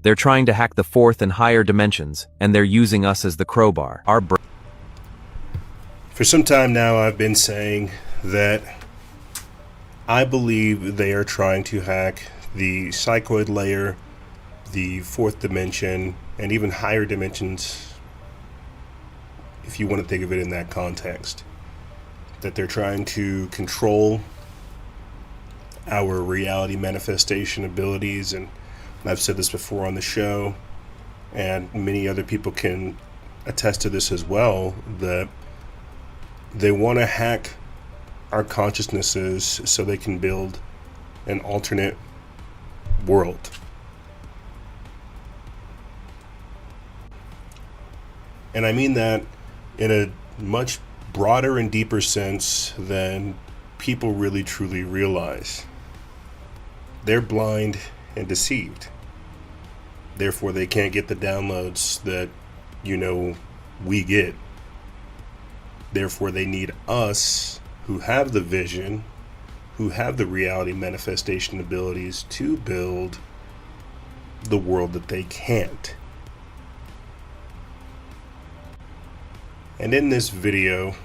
They're trying to hack the fourth and higher dimensions, and they're using us as the crowbar. For some time now, I've been saying that I believe they are trying to hack the psychoid layer, the fourth dimension, and even higher dimensions, if you want to think of it in that context. That they're trying to control our reality manifestation abilities, and I've said this before on the show, and many other people can attest to this as well, that they want to hack our consciousnesses so they can build an alternate world. And I mean that in a much broader and deeper sense than people really truly realize. They're blind and deceived. Therefore, they can't get the downloads that, we get. Therefore, they need us, who have the vision, who have the reality manifestation abilities, to build the world that they can't. And in this video,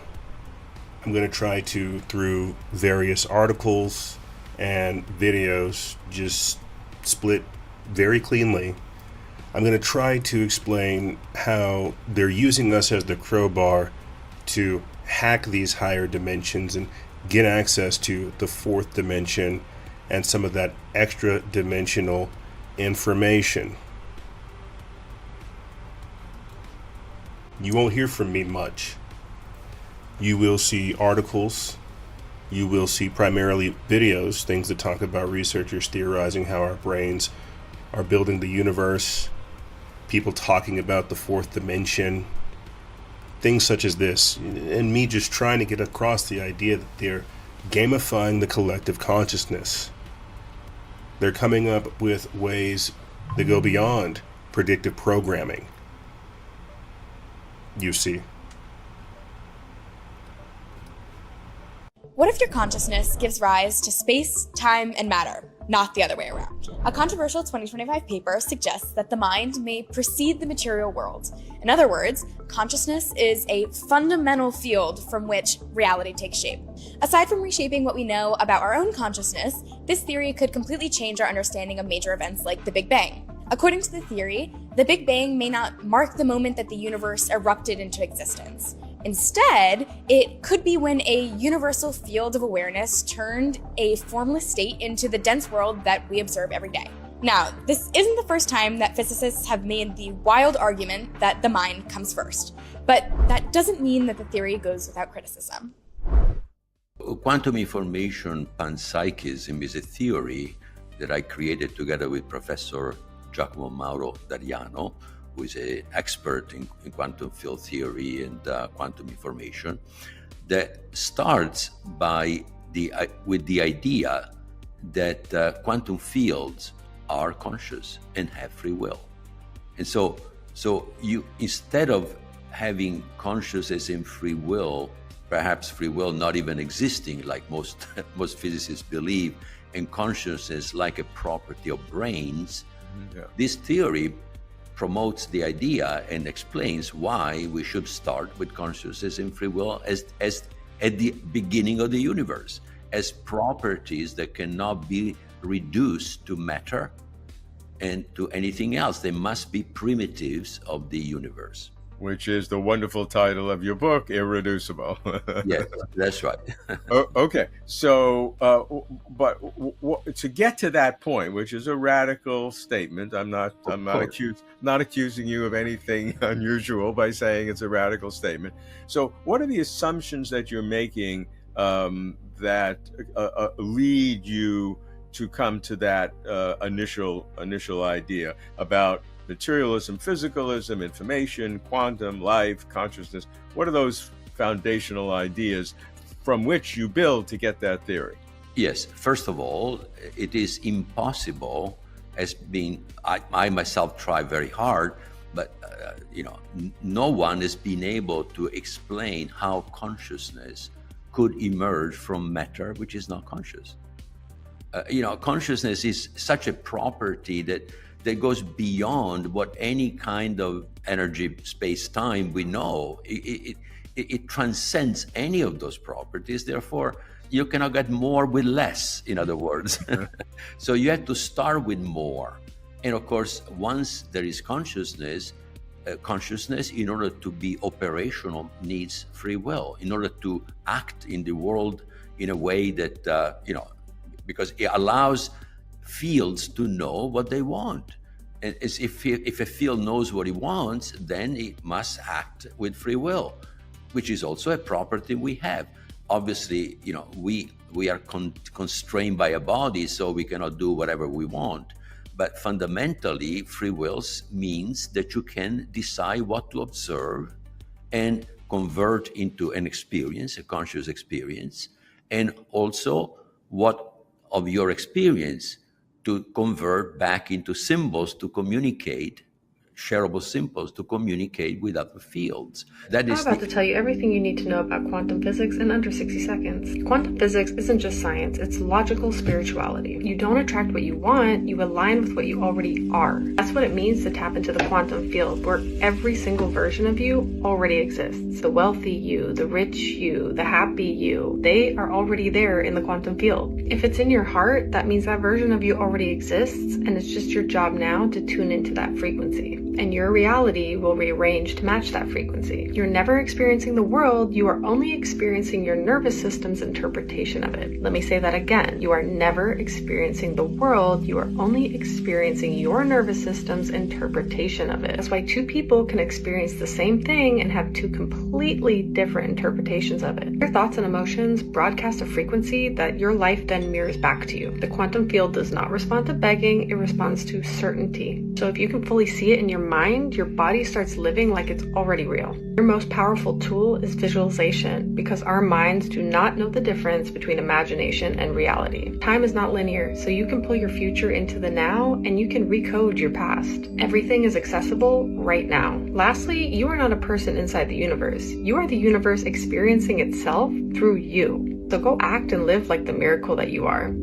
I'm going to try to, through various articles and videos, just split very cleanly, I'm going to try to explain how they're using us as the crowbar to hack these higher dimensions and get access to the fourth dimension and some of that extra dimensional information. You won't hear from me much. You will see articles. You will see primarily videos, things that talk about researchers theorizing how our brains are building the universe, people talking about the fourth dimension, things such as this, and me just trying to get across the idea that they're gamifying the collective consciousness. They're coming up with ways that go beyond predictive programming, you see. What if your consciousness gives rise to space, time, and matter, not the other way around? A controversial 2025 paper suggests that the mind may precede the material world. In other words, consciousness is a fundamental field from which reality takes shape. Aside from reshaping what we know about our own consciousness, this theory could completely change our understanding of major events like the Big Bang. According to the theory, the Big Bang may not mark the moment that the universe erupted into existence. Instead, it could be when a universal field of awareness turned a formless state into the dense world that we observe every day. Now, this isn't the first time that physicists have made the wild argument that the mind comes first, but that doesn't mean that the theory goes without criticism. Quantum information panpsychism is a theory that I created together with Professor Giacomo Mauro D'Ariano, who is an expert in quantum field theory and quantum information, that starts with the idea that quantum fields are conscious and have free will. And so you, instead of having consciousness and free will, perhaps free will not even existing like most physicists believe, and consciousness like a property of brains, this theory promotes the idea and explains why we should start with consciousness and free will as at the beginning of the universe, as properties that cannot be reduced to matter and to anything else. They must be primitives of the universe. Which is the wonderful title of your book, Irreducible. Yes, that's right. Okay, so, to get to that point, which is a radical statement, I'm not accusing you of anything unusual by saying it's a radical statement. So, what are the assumptions that you're making that lead you to come to that initial idea about materialism, physicalism, information, quantum, life, consciousness? What are those foundational ideas from which you build to get that theory? Yes, first of all, it is impossible, I myself try very hard, but no one has been able to explain how consciousness could emerge from matter which is not conscious. Consciousness is such a property that that goes beyond what any kind of energy, space-time we know. It transcends any of those properties. Therefore, you cannot get more with less, in other words. So you have to start with more. And of course, once there is consciousness, in order to be operational, needs free will in order to act in the world in a way that, because it allows fields to know what they want. And if a field knows what it wants, then it must act with free will, which is also a property we have. Obviously, we are constrained by a body, so we cannot do whatever we want. But fundamentally, free will means that you can decide what to observe and convert into an experience, a conscious experience, and also what of your experience to convert back into symbols to communicate, shareable symbols to communicate with other fields. I'm about to tell you everything you need to know about quantum physics in under 60 seconds. Quantum physics isn't just science, it's logical spirituality. You don't attract what you want, you align with what you already are. That's what it means to tap into the quantum field, where every single version of you already exists. The wealthy you, the rich you, the happy you, they are already there in the quantum field. If it's in your heart, that means that version of you already exists, and it's just your job now to tune into that frequency. And your reality will rearrange to match that frequency. You're never experiencing the world, you are only experiencing your nervous system's interpretation of it. Let me say that again. You are never experiencing the world, you are only experiencing your nervous system's interpretation of it. That's why two people can experience the same thing and have two completely different interpretations of it. Your thoughts and emotions broadcast a frequency that your life then mirrors back to you. The quantum field does not respond to begging, it responds to certainty. So if you can fully see it in your mind, your body starts living like it's already real. Your most powerful tool is visualization, because our minds do not know the difference between imagination and reality. Time is not linear, so you can pull your future into the now and you can recode your past. Everything is accessible right now. Lastly, you are not a person inside the universe. You are the universe experiencing itself through you. So go act and live like the miracle that you are.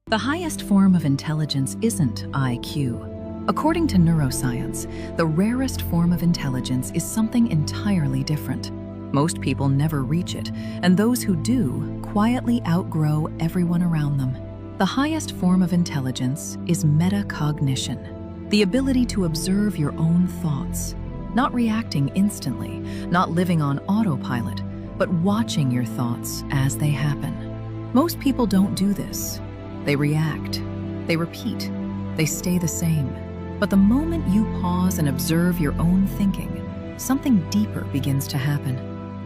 The highest form of intelligence isn't IQ. According to neuroscience, the rarest form of intelligence is something entirely different. Most people never reach it, and those who do quietly outgrow everyone around them. The highest form of intelligence is metacognition, the ability to observe your own thoughts, not reacting instantly, not living on autopilot, but watching your thoughts as they happen. Most people don't do this. They react, they repeat, they stay the same. But the moment you pause and observe your own thinking, something deeper begins to happen.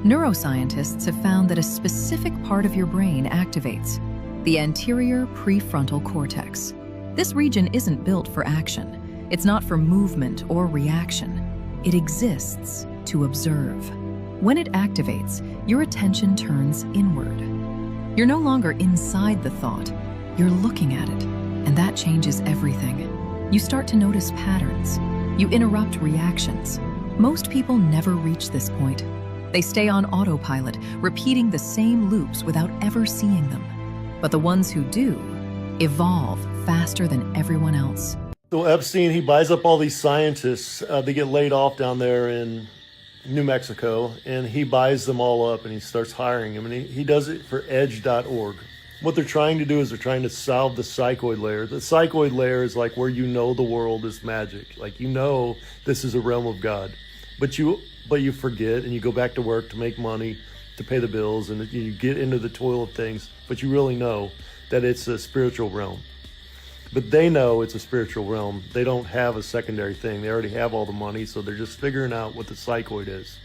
Neuroscientists have found that a specific part of your brain activates, the anterior prefrontal cortex. This region isn't built for action. It's not for movement or reaction. It exists to observe. When it activates, your attention turns inward. You're no longer inside the thought, you're looking at it, and that changes everything. You start to notice patterns. You interrupt reactions. Most people never reach this point. They stay on autopilot, repeating the same loops without ever seeing them. But the ones who do evolve faster than everyone else. So Epstein, he buys up all these scientists. They get laid off down there in New Mexico, and he buys them all up and he starts hiring them. And he does it for edge.org. What they're trying to do is they're trying to solve the psychoid layer. The psychoid layer is like where you know the world is magic. Like, you know this is a realm of God. But you forget, and you go back to work to make money, to pay the bills, and you get into the toil of things. But you really know that it's a spiritual realm. But they know it's a spiritual realm. They don't have a secondary thing. They already have all the money, so they're just figuring out what the psychoid is.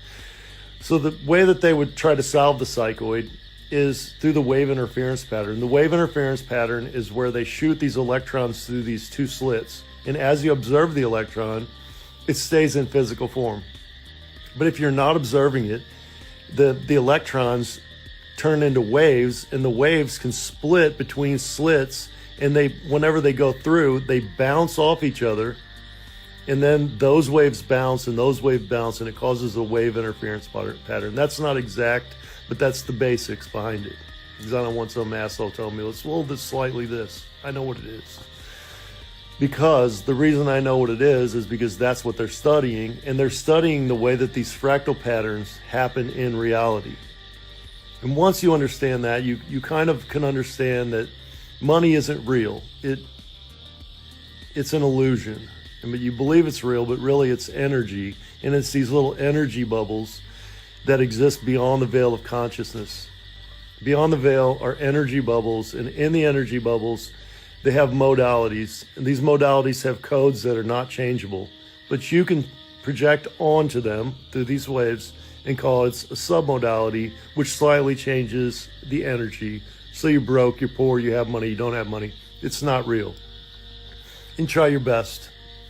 So the way that they would try to solve the psychoid is through the wave interference pattern. The wave interference pattern is where they shoot these electrons through these two slits. And as you observe the electron, it stays in physical form. But if you're not observing it, the electrons turn into waves, and the waves can split between slits, and whenever they go through, they bounce off each other, and then those waves bounce and those waves bounce, and it causes a wave interference pattern. That's not exact, but that's the basics behind it. Because I don't want some asshole telling me, let's roll this slightly this. I know what it is. Because the reason I know what it is because that's what they're studying, and they're studying the way that these fractal patterns happen in reality. And once you understand that, you kind of can understand that money isn't real. It's an illusion. I mean, you believe it's real, but really it's energy, and it's these little energy bubbles that exist beyond the veil of consciousness. Beyond the veil are energy bubbles, and in the energy bubbles, they have modalities, and these modalities have codes that are not changeable, but you can project onto them through these waves and call it a submodality, which slightly changes the energy. So you're broke, you're poor, you have money, you don't have money. It's not real. And try your best.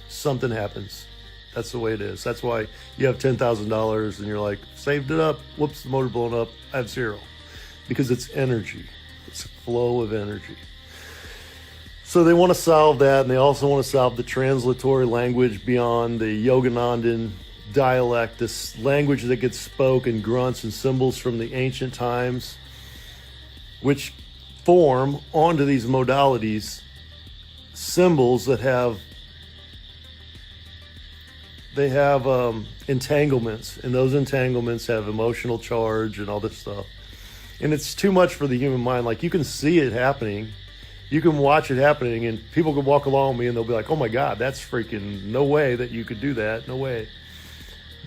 Something happens. That's the way it is. That's why you have $10,000 and you're like, saved it up. Whoops, the motor blown up. I have zero. Because it's energy. It's a flow of energy. So they want to solve that, and they also want to solve the translatory language beyond the Yoganandan dialect, this language that gets spoken, grunts and symbols from the ancient times, which form onto these modalities symbols that have entanglements, and those entanglements have emotional charge and all this stuff. And it's too much for the human mind. Like, you can see it happening. You can watch it happening, and people can walk along with me and they'll be like, oh my God, that's freaking, no way that you could do that, no way.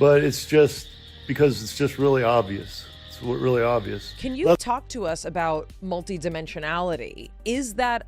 But it's just because it's just really obvious. It's really obvious. Can you talk to us about multidimensionality? Is that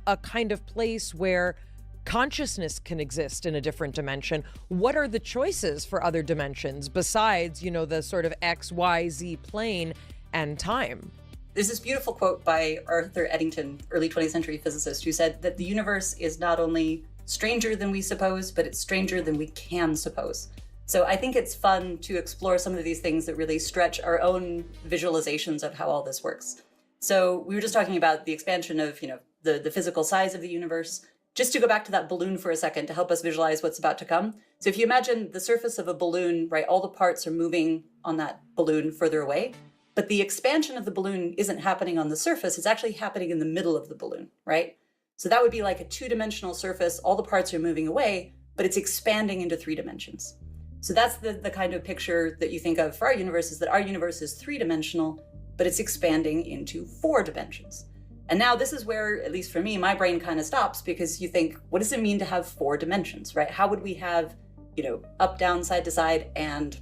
a kind of place where consciousness can exist in a different dimension? What are the choices for other dimensions besides, the sort of X, Y, Z plane and time? There's this beautiful quote by Arthur Eddington, early 20th century physicist, who said that the universe is not only stranger than we suppose, but it's stranger than we can suppose. So I think it's fun to explore some of these things that really stretch our own visualizations of how all this works. So we were just talking about the expansion of, the physical size of the universe. Just to go back to that balloon for a second to help us visualize what's about to come. So if you imagine the surface of a balloon, right, all the parts are moving on that balloon further away. But the expansion of the balloon isn't happening on the surface, it's actually happening in the middle of the balloon, right? So that would be like a two-dimensional surface, all the parts are moving away, but it's expanding into 3 dimensions. So that's the kind of picture that you think of for our universe, is that our universe is 3-dimensional, but it's expanding into 4 dimensions. And now this is where, at least for me, my brain kind of stops, because you think, what does it mean to have 4 dimensions, right? How would we have, up, down, side to side, and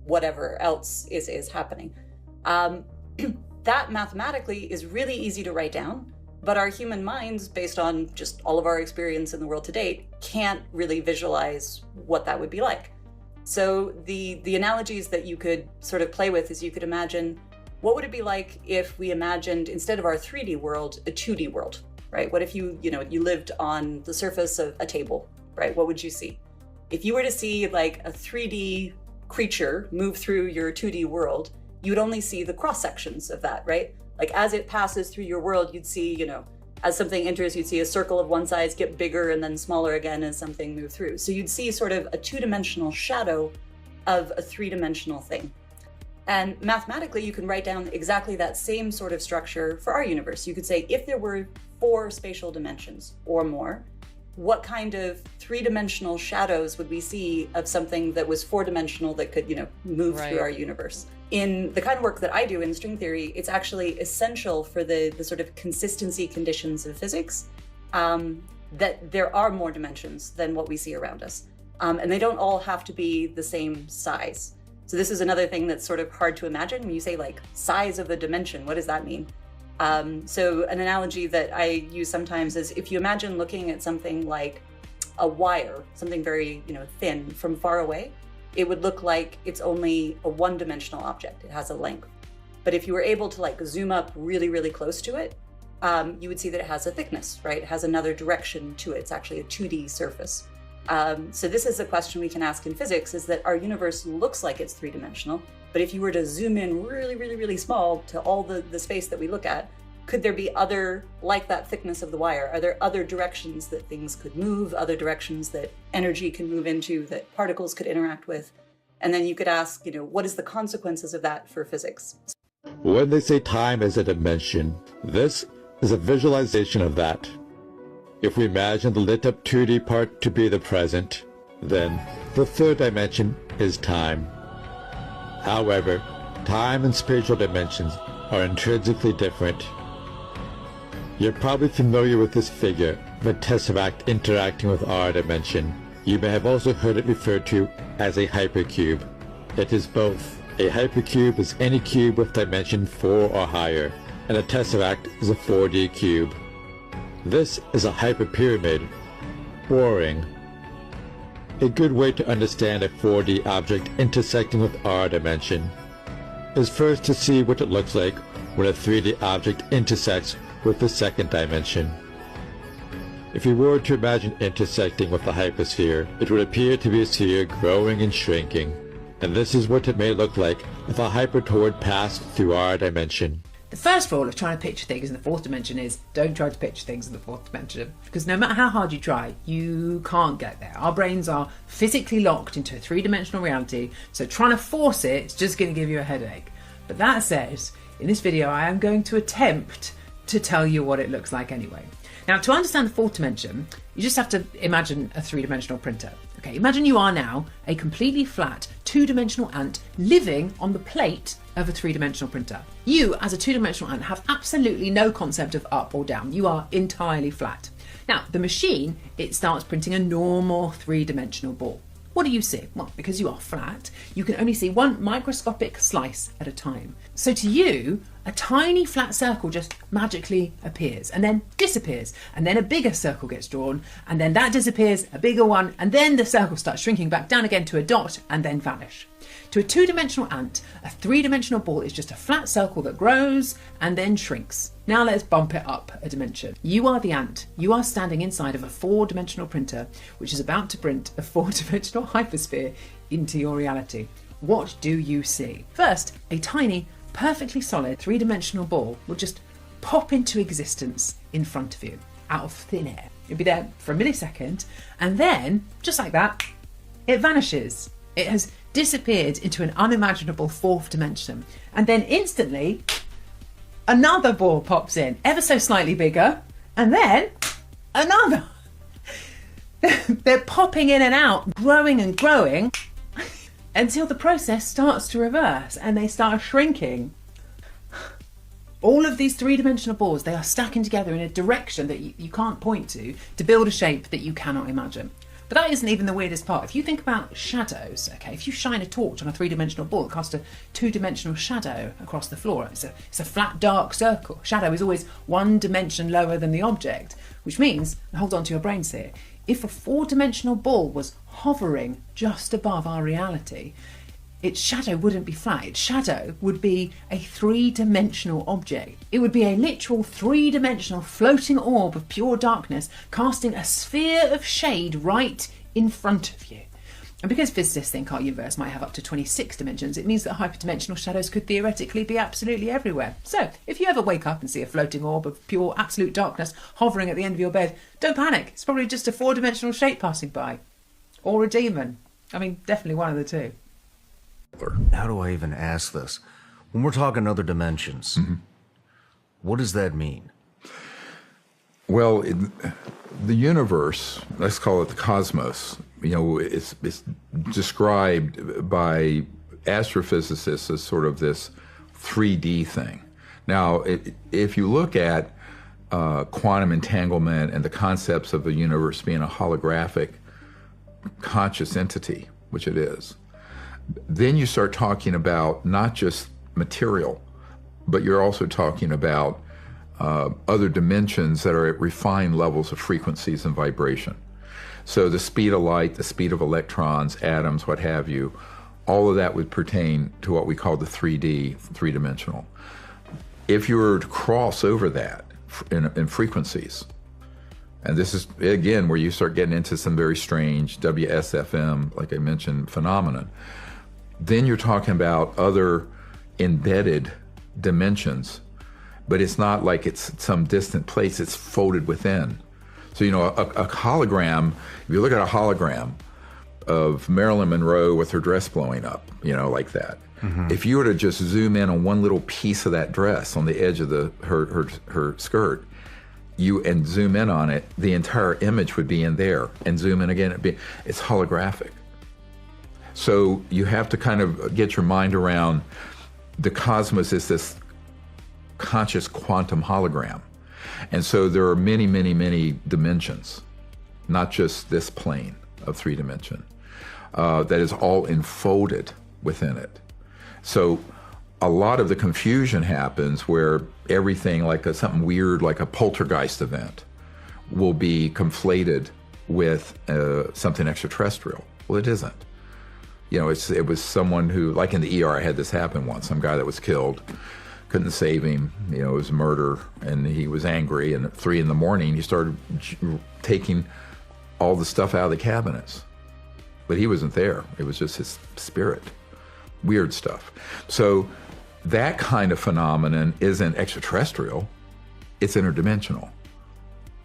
whatever else is happening? That mathematically is really easy to write down, but our human minds, based on just all of our experience in the world to date, can't really visualize what that would be like. So the analogies that you could sort of play with is you could imagine, what would it be like if we imagined, instead of our 3D world, a 2D world, right? What if you lived on the surface of a table, right? What would you see? If you were to see like a 3D creature move through your 2D world, you would only see the cross sections of that, right? Like as it passes through your world, you'd see, as something enters, you'd see a circle of one size get bigger and then smaller again as something moves through. So you'd see sort of a 2-dimensional shadow of a 3-dimensional thing. And mathematically, you can write down exactly that same sort of structure for our universe. You could say, if there were 4 spatial dimensions or more, what kind of 3-dimensional shadows would we see of something that was 4-dimensional that could, move through our universe? In the kind of work that I do in string theory, it's actually essential for the sort of consistency conditions of physics that there are more dimensions than what we see around us. And they don't all have to be the same size. So this is another thing that's sort of hard to imagine. When you say like size of a dimension, what does that mean? So an analogy that I use sometimes is, if you imagine looking at something like a wire, something very thin from far away, it would look like it's only a 1-dimensional object. It has a length. But if you were able to like zoom up really, really close to it, you would see that it has a thickness, right? It has another direction to it. It's actually a 2D surface. So this is a question we can ask in physics, is that our universe looks like it's 3-dimensional, but if you were to zoom in really, really, really small to all the space that we look at, could there be other, like that thickness of the wire, are there other directions that things could move, other directions that energy can move into, that particles could interact with? And then you could ask, what is the consequences of that for physics? When they say time is a dimension, this is a visualization of that. If we imagine the lit up 2D part to be the present, then the third dimension is time. However, time and spatial dimensions are intrinsically different. You're probably familiar with this figure, the tesseract interacting with our dimension. You may have also heard it referred to as a hypercube. It is both. A hypercube is any cube with dimension 4 or higher, and a tesseract is a 4D cube. This is a hyperpyramid. Boring. A good way to understand a 4D object intersecting with our dimension is first to see what it looks like when a 3D object intersects with the second dimension. If you were to imagine intersecting with the hypersphere, it would appear to be a sphere growing and shrinking. And this is what it may look like if a hypertoroid passed through our dimension. The first rule of trying to picture things in the fourth dimension is don't try to picture things in the fourth dimension, because no matter how hard you try, you can't get there. Our brains are physically locked into a three-dimensional reality, so trying to force it is just going to give you a headache. But that said, in this video I am going to attempt to tell you what it looks like anyway. Now, to understand the fourth dimension, you just have to imagine a three-dimensional printer. Okay, imagine you are now a completely flat two-dimensional ant living on the plate of a three-dimensional printer. You, as a two-dimensional ant, have absolutely no concept of up or down. You are entirely flat. Now, the machine, it starts printing a normal three-dimensional ball. What do you see? Well, because you are flat, you can only see one microscopic slice at a time. So to you, a tiny flat circle just magically appears and then disappears, and then a bigger circle gets drawn, and then that disappears, a bigger one, and then the circle starts shrinking back down again to a dot and then vanish. To a two-dimensional ant, a three-dimensional ball is just a flat circle that grows and then shrinks. Now let's bump it up a dimension. You are the ant. You are standing inside of a four-dimensional printer, which is about to print a four-dimensional hypersphere into your reality. What do you see? First, a tiny, perfectly solid three-dimensional ball will just pop into existence in front of you, out of thin air. It'll be there for a millisecond, and then, just like that, it vanishes. It has disappeared into an unimaginable fourth dimension. And then instantly, another ball pops in, ever so slightly bigger, and then another. They're popping in and out, growing and growing, until the process starts to reverse and they start shrinking. All of these three-dimensional balls, they are stacking together in a direction that you can't point to build a shape that you cannot imagine. But that isn't even the weirdest part. If you think about shadows, okay, if you shine a torch on a three-dimensional ball, it casts a two-dimensional shadow across the floor. It's a flat, dark circle. Shadow is always one dimension lower than the object, which means, and hold on to your brains here, if a four-dimensional ball was hovering just above our reality, its shadow wouldn't be flat. Its shadow would be a three-dimensional object. It would be a literal three-dimensional floating orb of pure darkness casting a sphere of shade right in front of you. And because physicists think our universe might have up to 26 dimensions, it means that hyperdimensional shadows could theoretically be absolutely everywhere. So, if you ever wake up and see a floating orb of pure absolute darkness hovering at the end of your bed, don't panic. It's probably just a four-dimensional shape passing by. Or a demon. I mean, definitely one of the two. How do I even ask this? When we're talking other dimensions, what does that mean? Well, the universe, let's call it the cosmos, it's described by astrophysicists as sort of this 3D thing. Now, if you look at quantum entanglement and the concepts of the universe being a holographic conscious entity, which it is, then you start talking about not just material, but you're also talking about other dimensions that are at refined levels of frequencies and vibration. So the speed of light, the speed of electrons, atoms, what have you, all of that would pertain to what we call the 3D, three-dimensional. If you were to cross over that in frequencies, and this is, again, where you start getting into some very strange WSFM, like I mentioned, phenomenon, then you're talking about other embedded dimensions, but it's not like it's some distant place, it's folded within. So, a hologram, if you look at a hologram of Marilyn Monroe with her dress blowing up, like that, if you were to just zoom in on one little piece of that dress on the edge of her skirt, and zoom in on it, the entire image would be in there, and zoom in again, it's holographic. So you have to kind of get your mind around the cosmos is this conscious quantum hologram. And so there are many, many, many dimensions, not just this plane of 3 dimension, that is all enfolded within it. So a lot of the confusion happens where everything like something weird, like a poltergeist event, will be conflated with something extraterrestrial. Well, it isn't. You know, it was someone who, like in the ER, I had this happen once, some guy that was killed, couldn't save him, you know, it was murder, and he was angry, and at 3 in the morning, he started taking all the stuff out of the cabinets. But he wasn't there, it was just his spirit. Weird stuff. So that kind of phenomenon isn't extraterrestrial, it's interdimensional.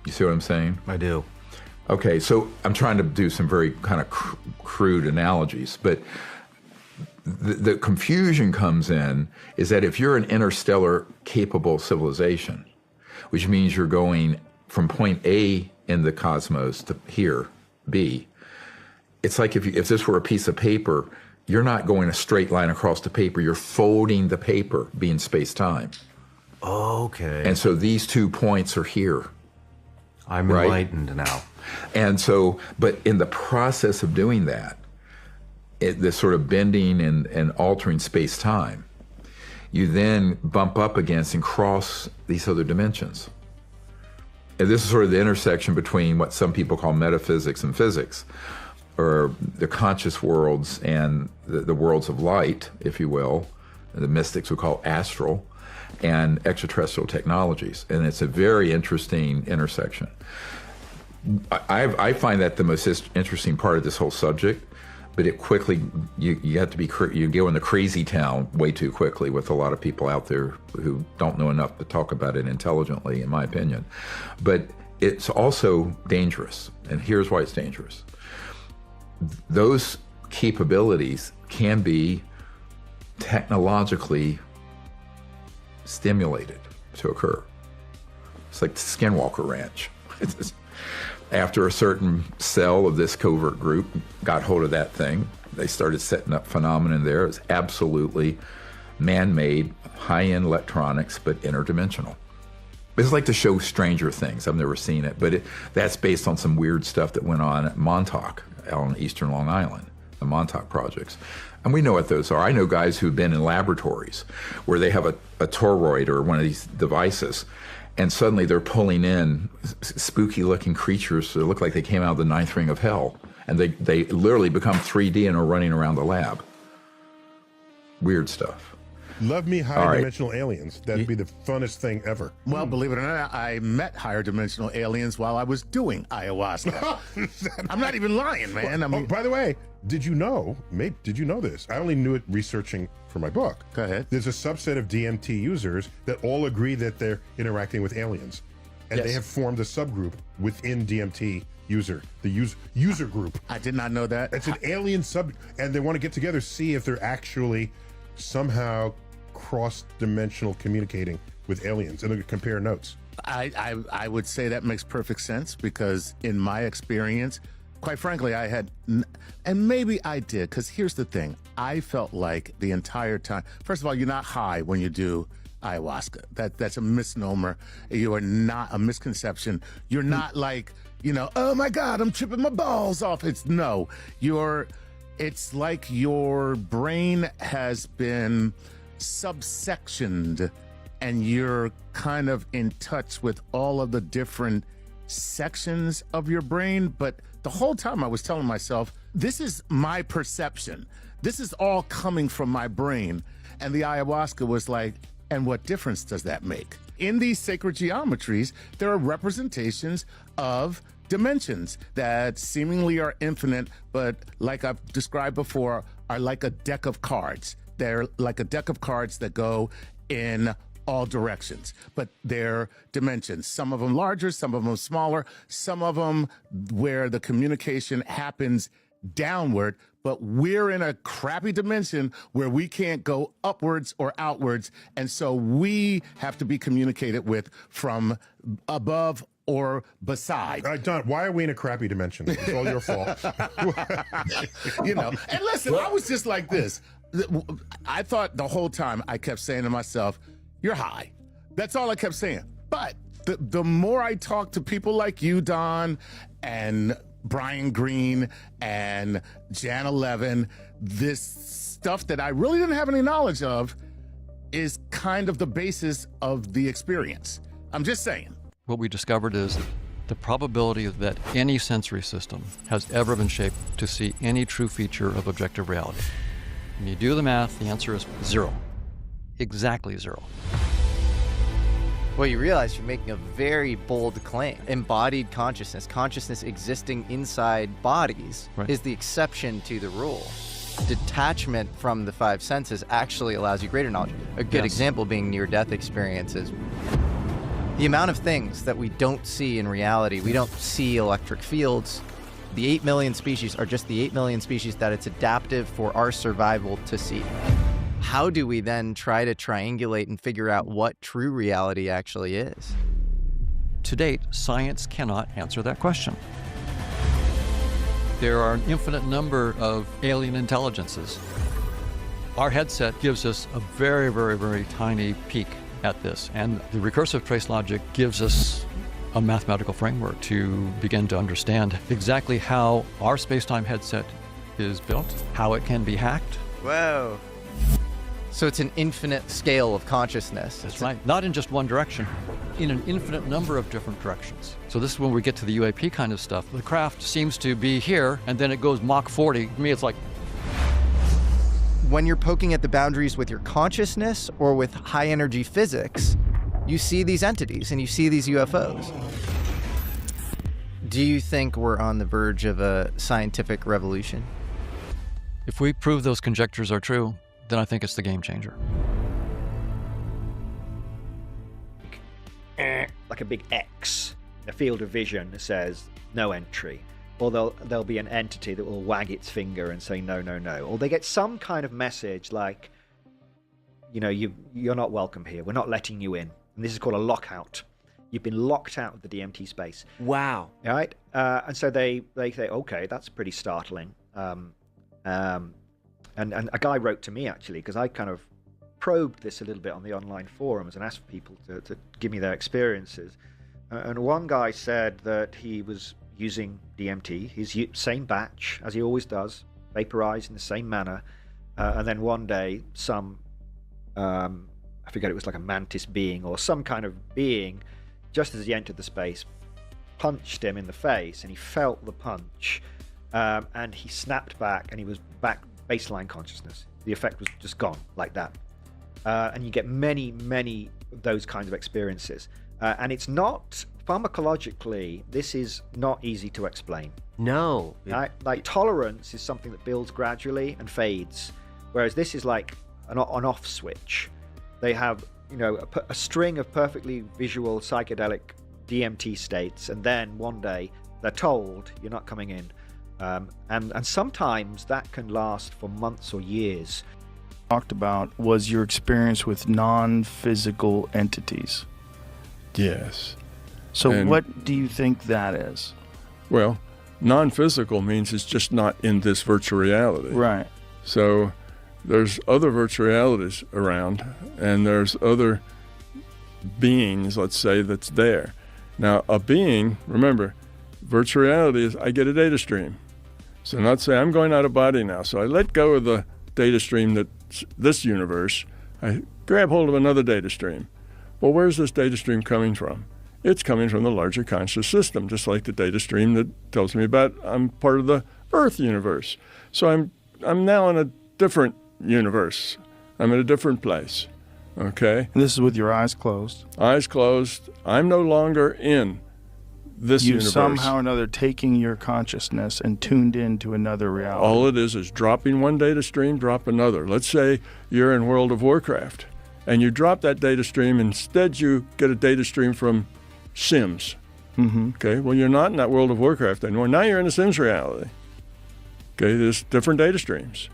You see what I'm saying? I do. Okay, so I'm trying to do some very kind of crude analogies, but the confusion comes in is that if you're an interstellar capable civilization, which means you're going from point A in the cosmos to here, B, it's like if this were a piece of paper, you're not going a straight line across the paper, you're folding the paper, being space-time. Okay. And so these 2 points are here. I'm enlightened now. And so, but in the process of doing that, this sort of bending and altering space-time, you then bump up against and cross these other dimensions. And this is sort of the intersection between what some people call metaphysics and physics, or the conscious worlds and the worlds of light, if you will, the mystics would call astral, and extraterrestrial technologies. And it's a very interesting intersection. I find that the most interesting part of this whole subject, but it quickly, you have to be, you go into crazy town way too quickly with a lot of people out there who don't know enough to talk about it intelligently, in my opinion. But it's also dangerous, and here's why it's dangerous. Those capabilities can be technologically stimulated to occur. It's like the Skinwalker Ranch. After a certain cell of this covert group got hold of that thing, they started setting up phenomena there. It's absolutely man-made, high-end electronics, but interdimensional. It's like the show Stranger Things. I've never seen it, but that's based on some weird stuff that went on at Montauk, out on eastern Long Island, the Montauk projects. And we know what those are. I know guys who've been in laboratories where they have a toroid or one of these devices, and suddenly they're pulling in spooky-looking creatures that look like they came out of the 9th ring of hell, and they literally become 3D and are running around the lab. Weird stuff. Love me higher dimensional aliens. That'd be the funnest thing ever. Well, believe it or not, I met higher dimensional aliens while I was doing ayahuasca. I'm not even lying, man. Well, by the way, did you know this? I only knew it researching for my book. Go ahead. There's a subset of DMT users that all agree that they're interacting with aliens. And they have formed a subgroup within DMT the user group. I did not know that. It's an alien sub, and they want to get together, see if they're actually somehow cross-dimensional communicating with aliens, and they compare notes. I would say that makes perfect sense, because in my experience, quite frankly, I had, and maybe I did, because here's the thing. I felt like the entire time, first of all, you're not high when you do ayahuasca. That's a misnomer. You are not, a misconception. You're not like, oh my God, I'm tripping my balls off. It's like your brain has been subsectioned, and you're kind of in touch with all of the different sections of your brain. But the whole time I was telling myself, this is my perception. This is all coming from my brain. And the ayahuasca was like, and what difference does that make? In these sacred geometries, there are representations of dimensions that seemingly are infinite, but like I've described before, are like a deck of cards. They're like a deck of cards that go in all directions, but they're dimensions. Some of them larger, some of them smaller, some of them where the communication happens downward, but we're in a crappy dimension where we can't go upwards or outwards. And so we have to be communicated with from above or beside. Don, why are we in a crappy dimension? It's all your fault. And listen, I was just like this. I thought the whole time I kept saying to myself, you're high. That's all I kept saying. But the more I talk to people like you, Don, and Brian Greene and Jan 11, this stuff that I really didn't have any knowledge of is kind of the basis of the experience. I'm just saying. What we discovered is the probability that any sensory system has ever been shaped to see any true feature of objective reality. When you do the math, the answer is 0. Exactly 0. Well, you realize you're making a very bold claim. Embodied consciousness existing inside bodies, is the exception to the rule. Detachment from the 5 senses actually allows you greater knowledge. A good example being near-death experiences. The amount of things that we don't see in reality, we don't see electric fields. The 8 million species are just the 8 million species that it's adaptive for our survival to see. How do we then try to triangulate and figure out what true reality actually is? To date, science cannot answer that question. There are an infinite number of alien intelligences. Our headset gives us a very, very, very tiny peek at this, and the recursive trace logic gives us a mathematical framework to begin to understand exactly how our space-time headset is built, how it can be hacked. Whoa. So it's an infinite scale of consciousness. That's right. Not in just one direction, in an infinite number of different directions. So this is when we get to the UAP kind of stuff. The craft seems to be here, and then it goes Mach 40. To me, it's like... When you're poking at the boundaries with your consciousness or with high-energy physics, you see these entities and you see these UFOs. Do you think we're on the verge of a scientific revolution? If we prove those conjectures are true, then I think it's the game changer. Like a big X, a field of vision that says no entry. Or there'll be an entity that will wag its finger and say no, no, no. Or they get some kind of message like, you're not welcome here. We're not letting you in. And this is called a lockout. You've been locked out of the DMT space. Wow. All right? And so they say, okay, that's pretty startling. And a guy wrote to me, actually, because I kind of probed this a little bit on the online forums and asked people to give me their experiences. And one guy said that he was using DMT, his same batch, as he always does, vaporized in the same manner. And then one day, I forget, it was like a mantis being or some kind of being, just as he entered the space, punched him in the face, and he felt the punch. And he snapped back, and he was back baseline consciousness. The effect was just gone like that. And you get many, many of those kinds of experiences. And it's not, pharmacologically, this is not easy to explain. No. Like tolerance is something that builds gradually and fades, whereas this is like an on-off switch. They have, a string of perfectly visual psychedelic DMT states, and then one day they're told you're not coming in. And sometimes that can last for months or years. Talked about was your experience with non-physical entities. Yes. So what do you think that is? Well, non-physical means it's just not in this virtual reality. Right. So there's other virtual realities around, and there's other beings, let's say, that's there. Now, a being, remember, virtual reality is I get a data stream. So not say I'm going out of body now. So I let go of the data stream that's this universe. I grab hold of another data stream. Well, where's this data stream coming from? It's coming from the larger conscious system, just like the data stream that tells me about I'm part of the Earth universe. So I'm now in a different universe. I'm in a different place. Okay? And this is with your eyes closed. Eyes closed. I'm no longer in this universe. You somehow or another taking your consciousness and tuned into another reality. All it is dropping one data stream, drop another. Let's say you're in World of Warcraft, and you drop that data stream. Instead, you get a data stream from Sims. Mm-hmm. Okay, well, you're not in that World of Warcraft anymore. Now you're in a Sims reality. Okay, there's different data streams.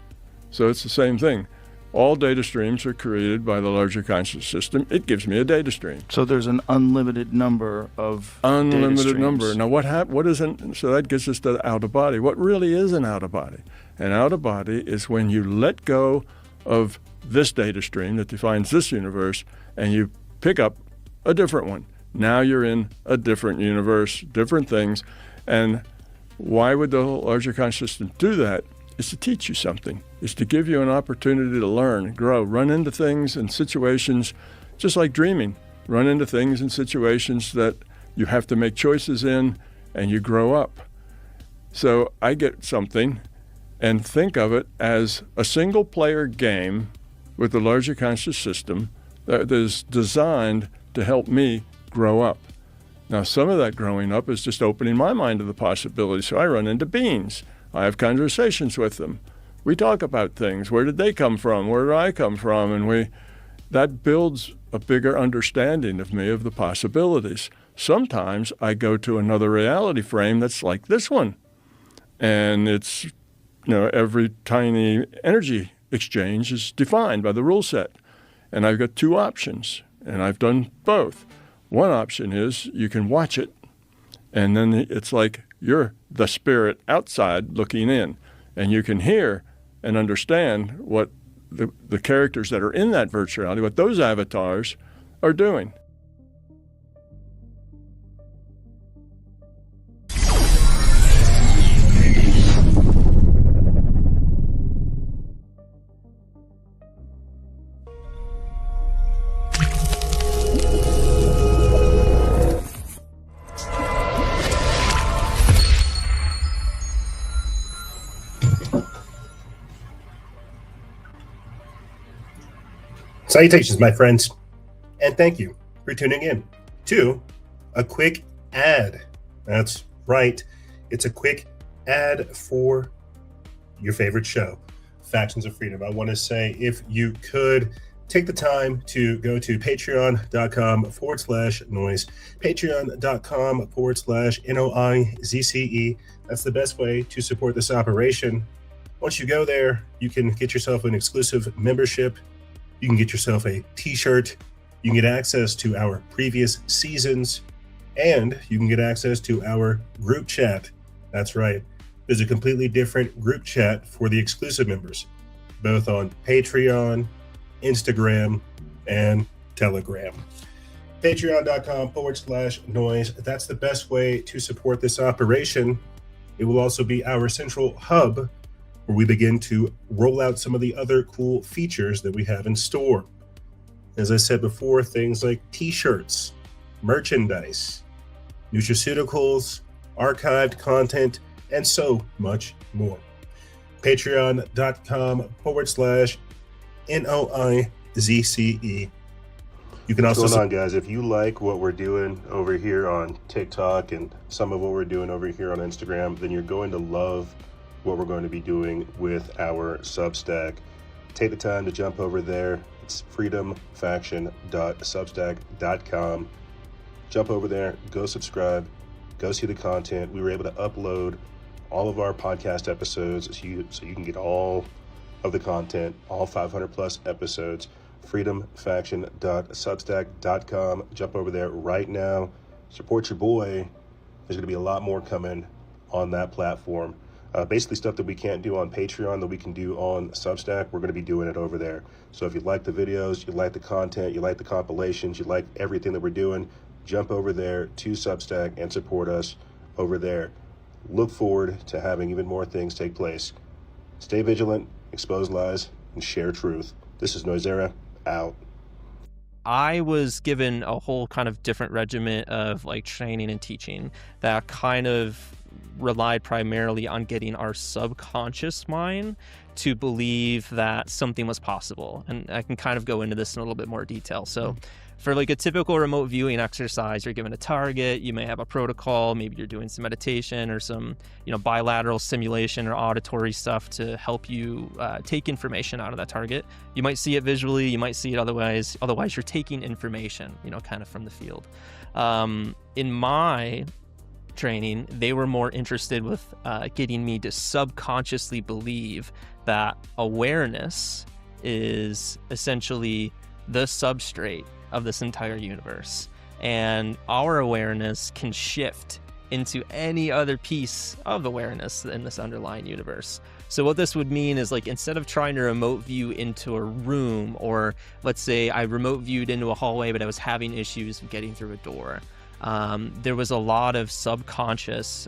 So it's the same thing. All data streams are created by the larger conscious system. It gives me a data stream. So there's an unlimited number of Unlimited data streams. number. Now what isn't, so that gets us to out of body. What really is an out of body? An out of body is when you let go of this data stream that defines this universe and you pick up a different one. Now you're in a different universe, different things. And why would the larger conscious system do that? It's to teach you something. It's to give you an opportunity to learn, grow, run into things and situations, just like dreaming. Run into things and situations that you have to make choices in, and you grow up. So I get something and think of it as a single-player game with the larger conscious system that is designed to help me grow up. Now, some of that growing up is just opening my mind to the possibilities. So I run into beings. I have conversations with them. We talk about things. Where did they come from? Where did I come from? And that builds a bigger understanding of me, of the possibilities. Sometimes I go to another reality frame that's like this one. And it's, every tiny energy exchange is defined by the rule set. And I've got two options, and I've done both. One option is you can watch it, and then it's like you're the spirit outside looking in, and you can hear and understand what the characters that are in that virtual reality, what those avatars are doing. Salutations, my friends, and thank you for tuning in to a quick ad. That's right, it's a quick ad for your favorite show, Factions of Freedom. I want to say, if you could take the time to go to patreon.com/noise, patreon.com/NOIZCE. That's the best way to support this operation. Once you go there, you can get yourself an exclusive membership. You can get yourself a t-shirt, you can get access to our previous seasons, and you can get access to our group chat. That's right, there's a completely different group chat for the exclusive members, both on Patreon, Instagram, and Telegram. Patreon.com/noise. That's the best way to support this operation. It will also be our central hub where we begin to roll out some of the other cool features that we have in store. As I said before, things like t-shirts, merchandise, nutraceuticals, archived content, and so much more. Patreon.com/NOIZCE. You can also... What's going on, guys? If you like what we're doing over here on TikTok and some of what we're doing over here on Instagram, then you're going to love what we're going to be doing with our Substack. Take the time to jump over there. It's freedomfaction.substack.com. Jump over there, go subscribe, go see the content. We were able to upload all of our podcast episodes so you can get all of the content, all 500 plus episodes. freedomfaction.substack.com. Jump over there right now. Support your boy. There's going to be a lot more coming on that platform. Basically stuff that we can't do on Patreon that we can do on Substack, we're going to be doing it over there. So if you like the videos, you like the content, you like the compilations, you like everything that we're doing, jump over there to Substack and support us over there. Look forward to having even more things take place. Stay vigilant, expose lies, and share truth. This is Noisera, out. I was given a whole kind of different regimen of like training and teaching that kind of relied primarily on getting our subconscious mind to believe that something was possible. And I can kind of go into this in a little bit more detail. So for like a typical remote viewing exercise, you're given a target, you may have a protocol, maybe you're doing some meditation or some, bilateral simulation or auditory stuff to help you take information out of that target. You might see it visually, you might see it otherwise you're taking information, kind of from the field. In my training, they were more interested with getting me to subconsciously believe that awareness is essentially the substrate of this entire universe. And our awareness can shift into any other piece of awareness in this underlying universe. So what this would mean is, like, instead of trying to remote view into a room, or let's say I remote viewed into a hallway, but I was having issues getting through a door, there was a lot of subconscious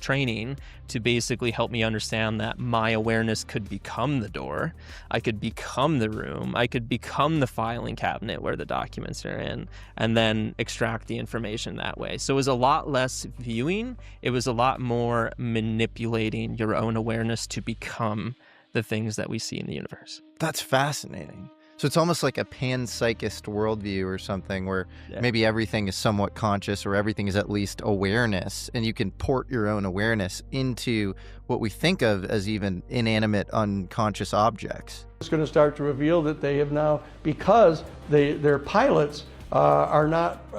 training to basically help me understand that my awareness could become the door, I could become the room, I could become the filing cabinet where the documents are in, and then extract the information that way. So it was a lot less viewing, it was a lot more manipulating your own awareness to become the things that we see in the universe. That's fascinating. So it's almost like a panpsychist worldview or something, where maybe everything is somewhat conscious, or everything is at least awareness, and you can port your own awareness into what we think of as even inanimate, unconscious objects. It's going to start to reveal that they have now, because their pilots are not,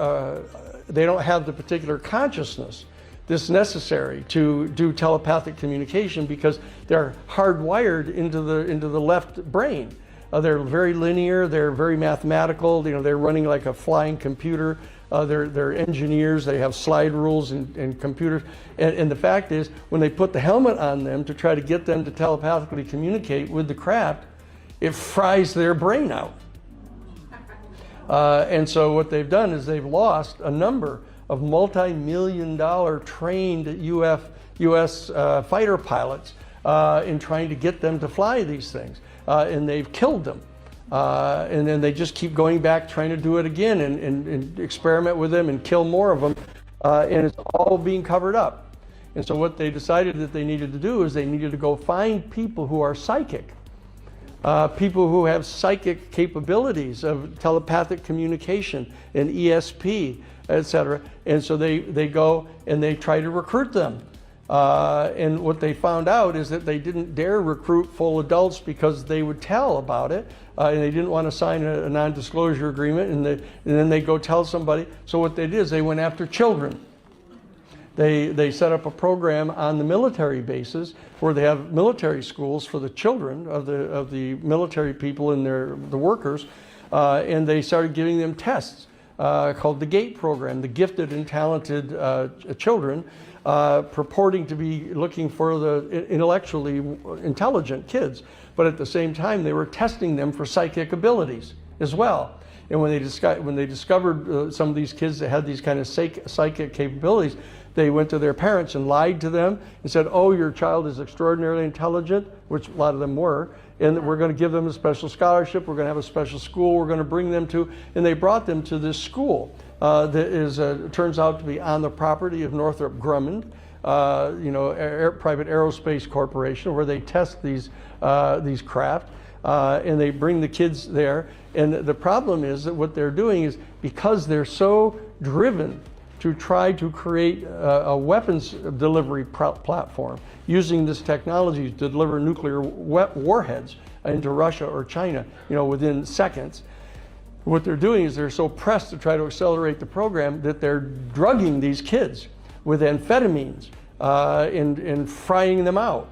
they don't have the particular consciousness that's necessary to do telepathic communication, because they're hardwired into the left brain. They're very linear, they're very mathematical, they're running like a flying computer. They're engineers, they have slide rules and computers. And the fact is, when they put the helmet on them to try to get them to telepathically communicate with the craft, it fries their brain out. And so what they've done is they've lost a number of multi-million-dollar trained U.S. fighter pilots in trying to get them to fly these things. And they've killed them. And then they just keep going back, trying to do it again and experiment with them and kill more of them. And it's all being covered up. And so what they decided that they needed to do is they needed to go find people who are psychic, people who have psychic capabilities of telepathic communication and ESP, etc. And so they go and they try to recruit them. And what they found out is that they didn't dare recruit full adults because they would tell about it, and they didn't want to sign a non-disclosure agreement, and then they go tell somebody. So what they did is they went after children. They set up a program on the military bases where they have military schools for the children of the military people and the workers, and they started giving them tests called the GATE program, the gifted and talented children. Purporting to be looking for the intellectually intelligent kids, but at the same time they were testing them for psychic abilities as well. And when they discovered some of these kids that had these kind of psychic capabilities, they went to their parents and lied to them and said, "Oh, your child is extraordinarily intelligent," which a lot of them were, and we're going to give them a special scholarship, we're going to have a special school we're going to bring them to, and they brought them to this school. That is turns out to be on the property of Northrop Grumman, private aerospace corporation, where they test these craft, and they bring the kids there. And the problem is that what they're doing is, because they're so driven to try to create a weapons delivery platform using this technology to deliver nuclear warheads into Russia or China, within seconds. What they're doing is they're so pressed to try to accelerate the program that they're drugging these kids with amphetamines and frying them out,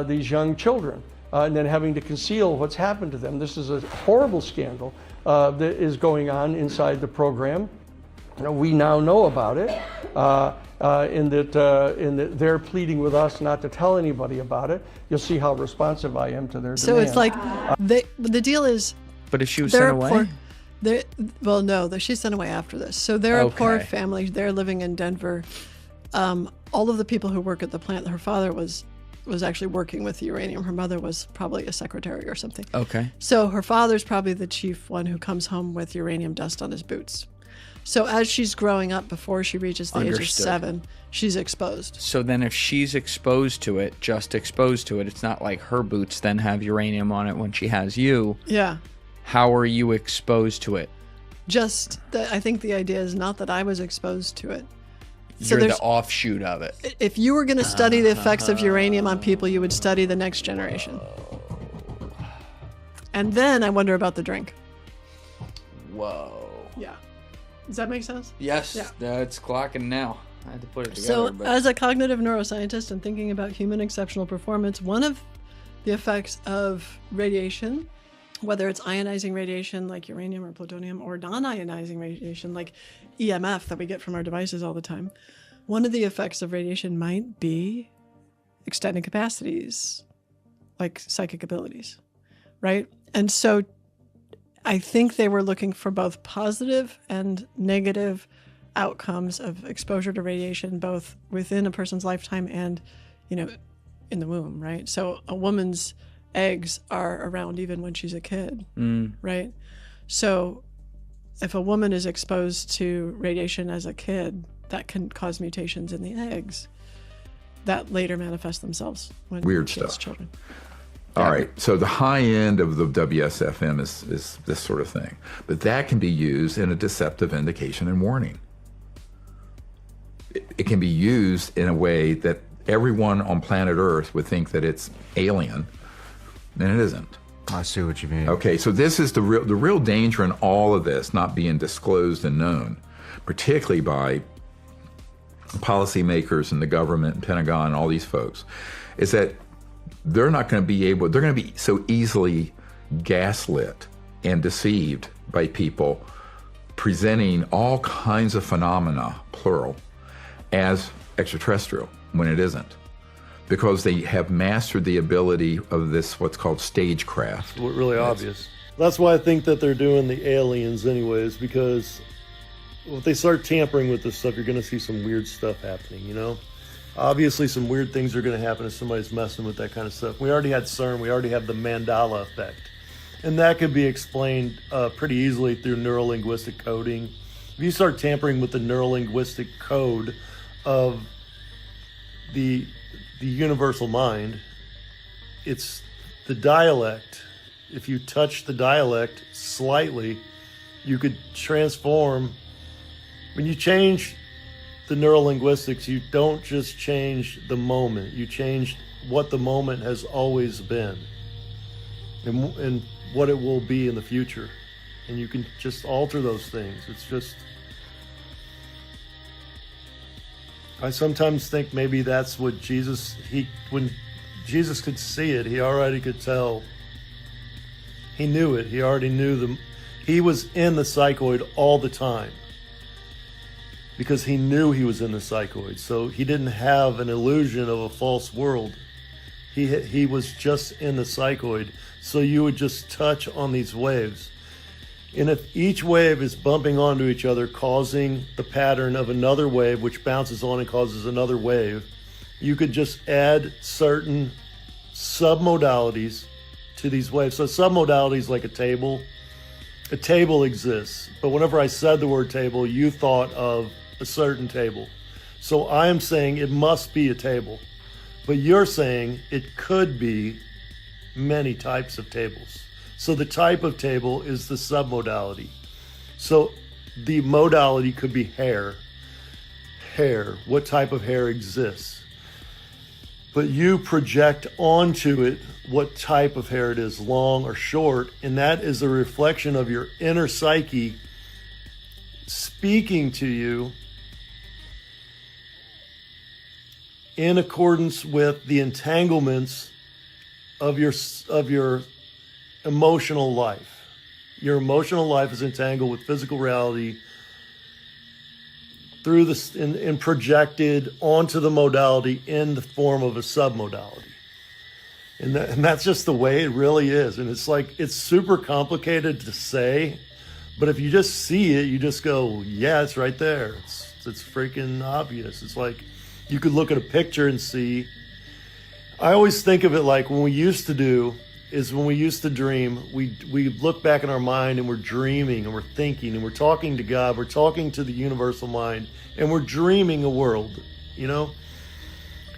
these young children, and then having to conceal what's happened to them. This is a horrible scandal that is going on inside the program. We now know about it, in that they're pleading with us not to tell anybody about it. You'll see how responsive I am to their So demand. it's like, the deal is... But if she was sent away? She's sent away after this. So they're a poor family. They're living in Denver. All of the people who work at the plant, her father was actually working with the uranium. Her mother was probably a secretary or something. Okay. So her father's probably the chief one who comes home with uranium dust on his boots. So as she's growing up, before she reaches the age of 7, she's exposed. So then if she's exposed to it, just exposed to it, it's not like her boots then have uranium on it when she has you. Yeah. How are you exposed to it? Just that I think the idea is not that I was exposed to it. You're the offshoot of it. If you were going to study the effects of uranium on people, you would study the next generation. And then I wonder about the drink. Whoa. Yeah. Does that make sense? Yes, Yeah. It's clocking now. I had to put it So, together. as a cognitive neuroscientist and thinking about human exceptional performance, one of the effects of radiation, whether it's ionizing radiation like uranium or plutonium, or non-ionizing radiation like EMF that we get from our devices all the time, one of the effects of radiation might be extended capacities, like psychic abilities, right? And so I think they were looking for both positive and negative outcomes of exposure to radiation, both within a person's lifetime and, in the womb, right? So a woman's eggs are around even when she's a kid, right? So if a woman is exposed to radiation as a kid, that can cause mutations in the eggs that later manifest themselves when Weird she has stuff. children. All right, so the high end of the WSFM is this sort of thing, but that can be used in a deceptive indication and warning. It can be used in a way that everyone on planet Earth would think that it's alien, and it isn't. I see what you mean. Okay, so this is the real danger in all of this not being disclosed and known, particularly by policymakers and the government and Pentagon and all these folks, is that they're going to be so easily gaslit and deceived by people presenting all kinds of phenomena, plural, as extraterrestrial when it isn't, because they have mastered the ability of this, what's called stagecraft. It's really obvious. That's why I think that they're doing the aliens anyways, because if they start tampering with this stuff, you're going to see some weird stuff happening, Obviously, some weird things are going to happen if somebody's messing with that kind of stuff. We already had CERN. We already have the Mandela effect. And that could be explained pretty easily through neurolinguistic coding. If you start tampering with the neurolinguistic code of the universal mind, it's the dialect. If you touch the dialect slightly, you could transform. When you change the neurolinguistics, you don't just change the moment, you change what the moment has always been and what it will be in the future. And you can just alter those things. It's just, I sometimes think maybe that's what when Jesus could see it, he already could tell. He knew it. He already knew he was in the psychoid all the time, because he knew he was in the psychoid. So he didn't have an illusion of a false world. He was just in the psychoid. So you would just touch on these waves. And if each wave is bumping onto each other, causing the pattern of another wave, which bounces on and causes another wave, you could just add certain submodalities to these waves. So submodalities like a table. A table exists, but whenever I said the word table, you thought of a certain table. So I am saying it must be a table, but you're saying it could be many types of tables. So the type of table is the submodality. So the modality could be hair. Hair, what type of hair exists? But you project onto it what type of hair it is, long or short, and that is a reflection of your inner psyche speaking to you in accordance with the entanglements of your emotional life. Your emotional life is entangled with physical reality through this and projected onto the modality in the form of a submodality. And that's just the way it really is. And it's super complicated to say, but if you just see it, you just go, yeah, it's right there. It's freaking obvious. It's like you could look at a picture and see. I always think of it like when we used to dream, we look back in our mind and we're dreaming and we're thinking and we're talking to God, we're talking to the universal mind, and we're dreaming a world,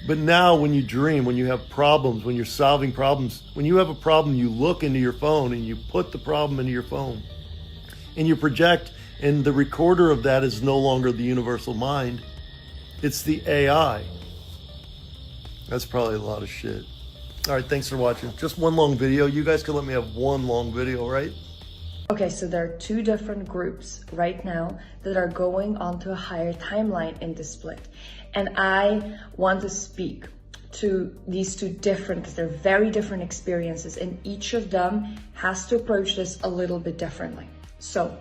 But now when you dream, when you have problems, when you're solving problems, when you have a problem, you look into your phone and you put the problem into your phone and you project, and the recorder of that is no longer the universal mind. It's the AI. That's probably a lot of shit. All right, thanks for watching. Just one long video. You guys can let me have one long video, right? Okay, so there are two different groups right now that are going onto a higher timeline in this split. And I want to speak to these two different, because they're very different experiences, and each of them has to approach this a little bit differently. So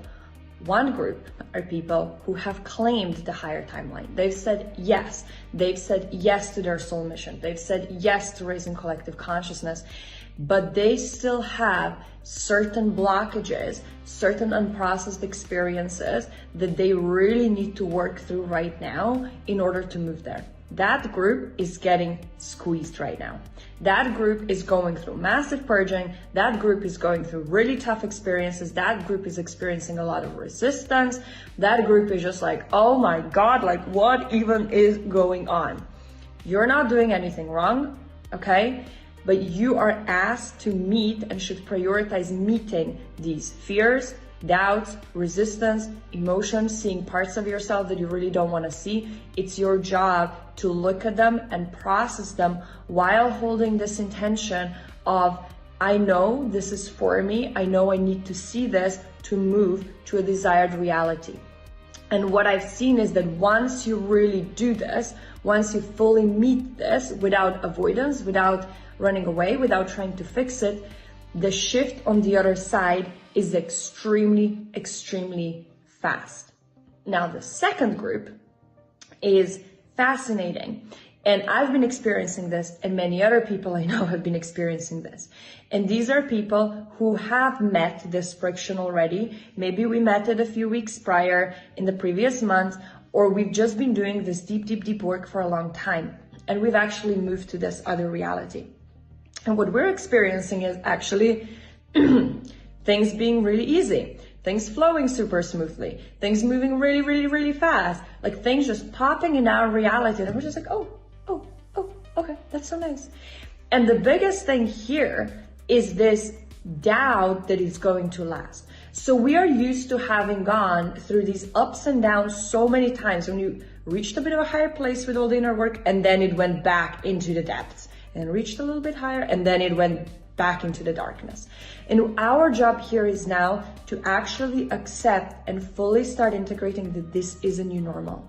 one group are people who have claimed the higher timeline. They've said yes. They've said yes to their soul mission. They've said yes to raising collective consciousness, but they still have certain blockages, certain unprocessed experiences that they really need to work through right now in order to move there. That group is getting squeezed right now. That group is going through massive purging. That group is going through really tough experiences. That group is experiencing a lot of resistance. That group is just like, oh my God, like what even is going on? You're not doing anything wrong, okay? But you are asked to meet and should prioritize meeting these fears, doubts, resistance, emotions, seeing parts of yourself that you really don't want to see. It's your job to look at them and process them while holding this intention of, I know this is for me. I know I need to see this to move to a desired reality. And what I've seen is that once you really do this, once you fully meet this without avoidance, without running away, without trying to fix it, the shift on the other side is extremely, extremely fast. Now, the second group is fascinating. And I've been experiencing this, and many other people I know have been experiencing this. And these are people who have met this friction already. Maybe we met it a few weeks prior, in the previous month, or we've just been doing this deep, deep, deep work for a long time. And we've actually moved to this other reality. And what we're experiencing is actually things being really easy, things flowing super smoothly, things moving really, really, really fast, like things just popping in our reality. And we're just like, oh, okay, that's so nice. And the biggest thing here is this doubt that it's going to last. So we are used to having gone through these ups and downs so many times when you reached a bit of a higher place with all the inner work, and then it went back into the depths, and reached a little bit higher, and then it went back into the darkness. And our job here is now to actually accept and fully start integrating that this is a new normal.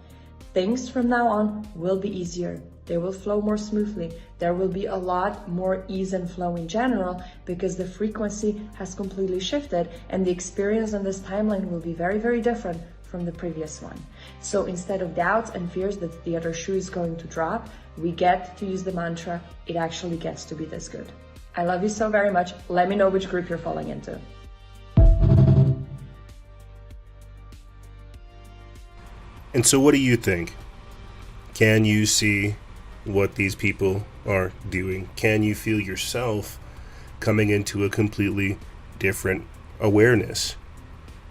Things from now on will be easier. They will flow more smoothly. There will be a lot more ease and flow in general, because the frequency has completely shifted, and the experience on this timeline will be very, very different from the previous one. So instead of doubts and fears that the other shoe is going to drop, we get to use the mantra, it actually gets to be this good. I love you so very much. Let me know which group you're falling into. And so what do you think? Can you see what these people are doing? Can you feel yourself coming into a completely different awareness?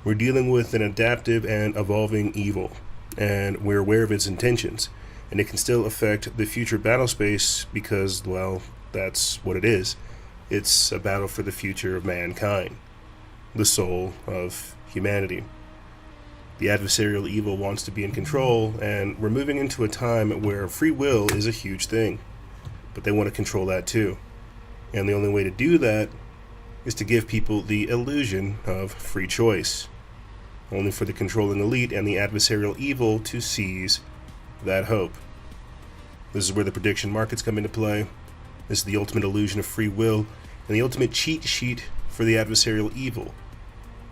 We're dealing with an adaptive and evolving evil, and we're aware of its intentions, and it can still affect the future battle space because, well, that's what it is. It's a battle for the future of mankind, the soul of humanity. The adversarial evil wants to be in control, and we're moving into a time where free will is a huge thing, but they want to control that too. And the only way to do that is to give people the illusion of free choice, only for the controlling elite and the adversarial evil to seize that hope. This is where the prediction markets come into play. This is the ultimate illusion of free will and the ultimate cheat sheet for the adversarial evil.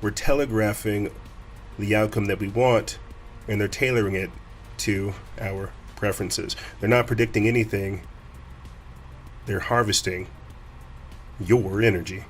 We're telegraphing the outcome that we want, and they're tailoring it to our preferences. They're not predicting anything. They're harvesting your energy.